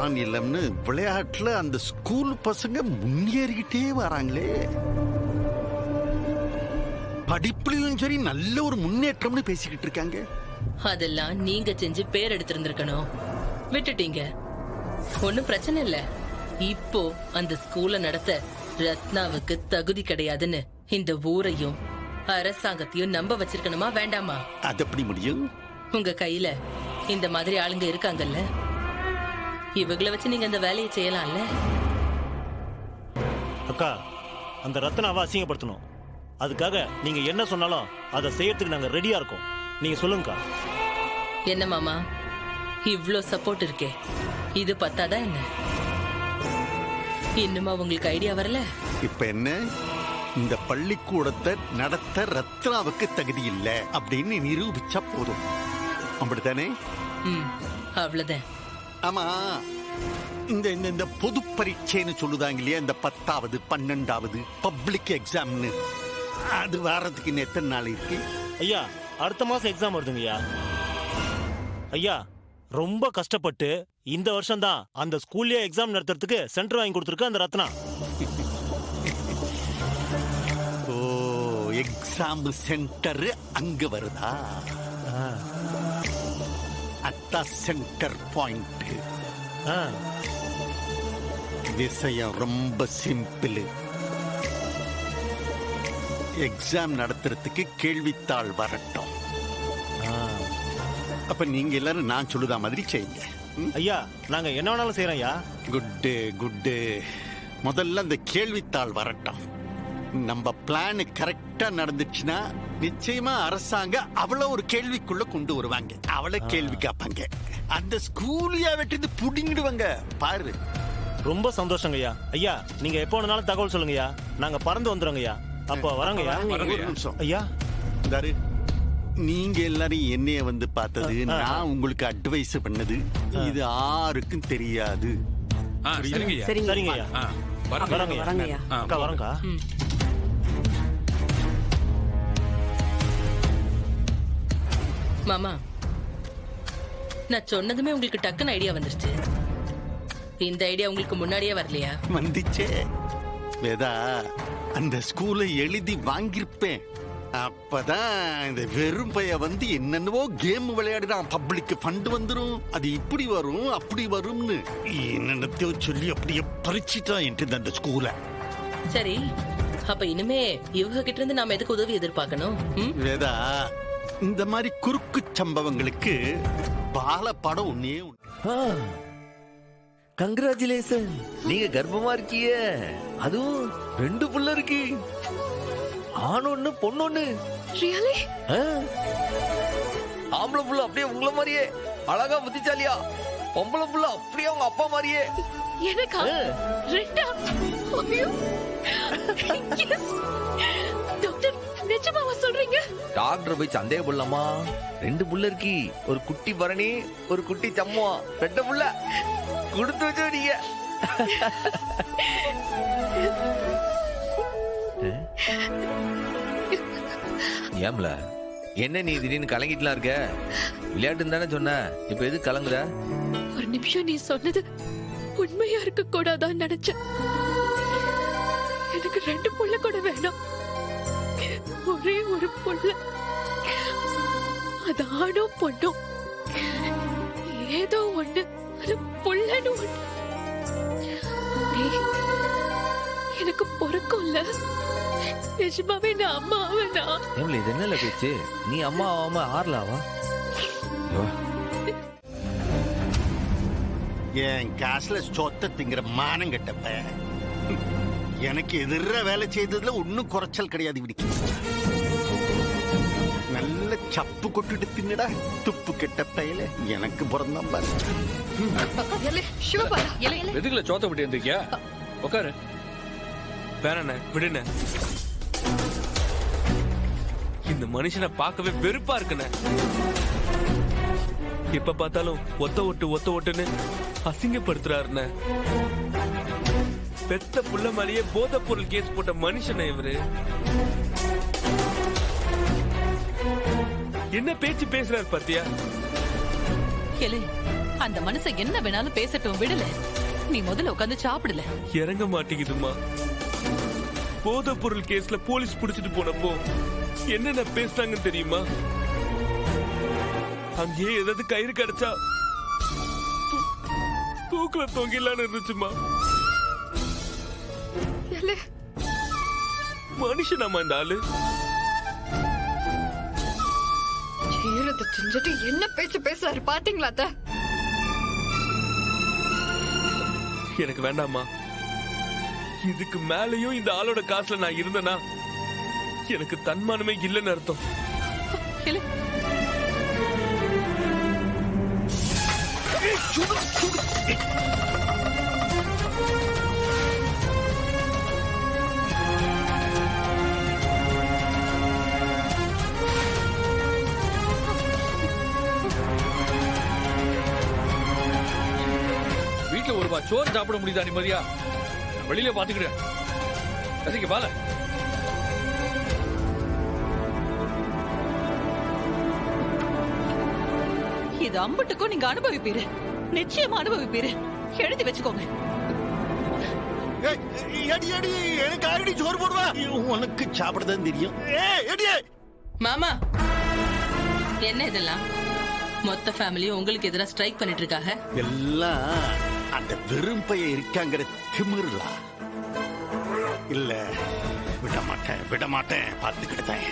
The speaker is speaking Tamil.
மாநிலம்னு விளையாட்டுல அந்த ஸ்கூல் பசங்க முன்னேறிக்கிட்டே வராங்களே. படிப்புலயும் சரி நல்ல ஒரு முன்னேற்றம்னு பேசிக்கிட்டு இருக்காங்க. அதெல்லாம் நீங்க செஞ்சு பேர் எடுத்திருந்திருக்கணும், விட்டுட்டீங்க. ஒண்ணும் பிரச்சனை இல்ல. இப்போ அந்த ஸ்கூல நடத்த ரத்னாவுக்கு தகுதி கிடையாதுன்னு இந்த ஊரையும் அரசாங்கத்தையும் நம்ப வச்சிருக்கணுமா வேண்டாமா? அது எப்படி முடியும்? உங்க கையில இந்த மாதிரி ஆளுங்க இருக்காங்கல்ல, இவங்களை வச்சு நீங்க அந்த வேலையை செய்யலாம்ல. அக்கா, அந்த ரத்னாவை அசிங்கப்படுத்தணும். அதுக்காக நீங்க என்ன சொன்னாலும் அதை செய்யறதுக்கு நாங்க ரெடியா இருக்கோம். நீங்க சொல்லுங்கக்கா. என்ன மாமா, இவ்ளோ சப்போர்ட் இருக்கே, இது பத்தாதான் என்ன? இன்னுமா உங்களுக்கு ஐடியா வரல? இப்ப என்ன, இந்த பள்ளிக்கூடத்தை நடத்த ரத்னாவுக்கு தகுதி இல்ல அப்படின்னு நிரூபிச்சா போதும், அப்படித்தானே? அவ்வளவுதான். ஆமா, இந்த இந்த பொது பரீட்சைன்னு சொல்லுதாங்க இல்லையா, இந்த 10வது 12வது பப்ளிக் எக்ஸாம்னு, அது வர்றதுக்கு இன்னும் எத்தனை நாள் இருக்கு? ஐயா, அடுத்த மாசம் எக்ஸாம் வருதுங்கய்யா. ஐயா, ரொம்ப கஷ்டப்பட்டு இந்த வருஷம் தான் அந்த ஸ்கூல்லயே எக்ஸாம் நடத்துறதுக்கு சென்டர் வாங்கி கொடுத்துருக்கு அந்த ரத்னா. ஓ, எக்ஸாம் சென்டர் அங்க வருதா? அதான் சென்டர் பாயிண்ட். விஷயம் ரொம்ப சிம்பிள். எக்ஸாம் நடத்துறதுக்கு கேள்வித்தாள் வரட்டும். அப்ப நீங்க எல்லாரும் நான் சொல்லுதா மாதிரி செய்யுங்க. ஐயா, நாங்க என்ன வேணாலும் செய்யறோம் ஐயா. குட்டு குட்டு. முதல்ல அந்த கேள்வித்தாள் வரட்டும். நம்ம பிளான் கரெக்டா நடந்துச்சுன்னா நிச்சயமா அரசாங்கம் அவளை ஒரு கேள்விக்குள்ள கொண்டு வருவாங்க. அவளை கேள்வி கேட்பாங்க. அந்த ஸ்கூலியா வெட்டி புடிங்கிடுவாங்க பாரு. ரொம்ப சந்தோஷங்க ஐயா. ஐயா, நீங்க எப்போ வேணாலும் தகவல் சொல்லுங்க ஐயா. நாங்க பறந்து வந்துடுறோங்க ஐயா. அப்போ வரோங்க ஐயா. ஒரு நிமிஷம் ஐயா. தாரு, நீங்க எல்லாரும் என்னைய வந்து பார்த்தது, நான் உங்களுக்கு அட்வைஸ் பண்ணது இது யாருக்கும் தெரியாது. சரிங்க ஐயா. வரங்க. அக்கா வரங்க. மாமா, நான் சொன்னதுமே உங்களுக்கு டக்குன்னு ஐடியா வந்துருச்சு. இந்த ஐடியா உங்களுக்கு முன்னாடியே வரலையா? வந்துச்சே வேதா, அந்த ஸ்கூலை எழுதி வாங்கியிருப்பேன். அப்பதான் இந்த வெறும் பைய வந்து என்னென்னவோ கேம் விளையாடுறான். பப்ளிக் ஃபண்ட் வந்துரும், அது இப்படி வரும் அப்படி வரும்னு என்னென்னத்தையோ சொல்லி அப்படியே பறிச்சிட்டான் என்று அந்த ஸ்கூலை. சரி, அப்ப இனிமே இவங்க கிட்ட இருந்து நாம எதுக்கு உதவி எதிர்பார்க்கணும்? வேதா, இந்த மாதிரி குறுக்கு சம்பவங்களுக்கு பாலப்படம் ஒன்னே கங்க்ராச்சுலேஷன், நீங்க கர்ப்பமா இருக்கீங்க. அதுவும் 2 புள்ள இருக்கு, ஆணொன்னு பொண்ணொன்னு. ரியலி? ஆம்பளை புள்ள அப்படியே உங்கள மாதிரியே அழகா புத்திசாலியா, பொம்பளை புள்ள அப்படியே அவங்க அப்பா மாதிரியே. எனக்கா? 2? டாக்டர், நிஜமாவா சொல்றீங்க? டாக்டர் போய் சந்தேகப்படலாமா? 2 புள்ள இருக்கு, ஒரு குட்டி பரணி, ஒரு குட்டி சம்மா, பெட்ட புள்ள கொடுத்து வச்ச நீங்க. ஏம்ல என்ன நீ திடீர்னு கலங்கிட்டுலாம் இருக்க? விளையாட்டுன்னு தானே சொன்ன, இப்ப எது கலங்குற? ஒரு நிமிஷம், நீ சொன்னது உண்மையா இருக்க கூடாதான்னு நினைச்சேன். எனக்கு 2 புள்ள கூட வேணாம், ஒரே ஒரு புள்ள. அது ஆணோ பொண்ணோ ஏதோ ஒண்ணு, அது புள்ளன்னு ஒண்ணு. எனக்கு பொறுக்கும்ல, நிஜமாவே நான் அம்மா ஆவனா? ஏம்ல இது என்னல பேச்சு? நீ அம்மா ஆகாம ஆறலாவா? என் காசுல சொத்த திங்கிற மானம் கட்டப்ப எனக்கு எதிர வேலை செய்ததுல ஒன்னும் குறைச்சல் கிடையாது. இப்படி நல்ல சப்பு கொட்டுட்டு தின்னடா துப்பு கெட்ட பையில. எனக்கு பிறந்தான் பாரு. எதுக்குல சோத்த விட்டு இருந்திருக்கியா? உட்காரு. வேணாண்ண, விடுண்ண. இந்த மனுஷனை பார்க்கவே வெறுப்பா இருக்குண்ண. எப்ப பார்த்தாலும் ஒத்த ஒட்டுன்னு அசிங்கப்படுத்துறாருண்ண. பெத்த புள்ள மாதிரியே போதைப் பொருள் கேஸ் போட்ட மனுஷன இவரு. என்ன பேச்சு பேசுறாரு பாத்தியா? அந்த மனுஷன் என்ன வேணாலும் பேசட்டும், விடல. நீ முதல்ல உட்காந்து சாப்பிடல. இறங்க மாட்டேங்குதுமா. போதைப் பொருள் கேஸ்ல போலீஸ் புடிச்சிட்டு போனப்போ என்னென்ன பேசினாங்கன்னு தெரியுமா? அங்கேயே ஏதாவது கயிறு கிடைச்சா தூக்குல தொங்கிலான்னு இருந்துச்சுமா. இல்ல, மனுஷனாமா இந்த ஆளு. ஈரத்தை செஞ்சுட்டு என்ன பேசுறாரு பாத்தீங்களா அத்தை? எனக்கு வேண்டாமா. இதுக்கு மேலயும் இந்த ஆளோட காசுல நான் இருந்தேனா எனக்கு தன்மானமே இல்லைன்னு அர்த்தம். இல்ல, வீட்டுல ஒரு வா சோறு சாப்பிட முடியுதா நிம்மதியா? நான் வெளியில பாத்துக்கிறேன். கசிக்க பால. இது அம்புட்டுக்கும் நீங்க அனுபவிப்பீரு, நிச்சயமா அனுபவிப்பீரு. எழுதி வச்சுக்கோங்க. அடி அடி எனக்கு ஆல்ரெடி சோறு போடுவா. உனக்கு சாப்பிடதான் தெரியும். அடியே மாமா, என்ன இதெல்லாம்? மொத்த ஃபேமிலியும் உங்களுக்கு எதிராக ஸ்ட்ரைக் பண்ணிட்டு இருக்காங்க. எல்லாம் அந்த வெறும் பைய இருக்காங்கிற திமிருலா. இல்ல, விட மாட்டேன் பார்த்துக்கிட்டேன்.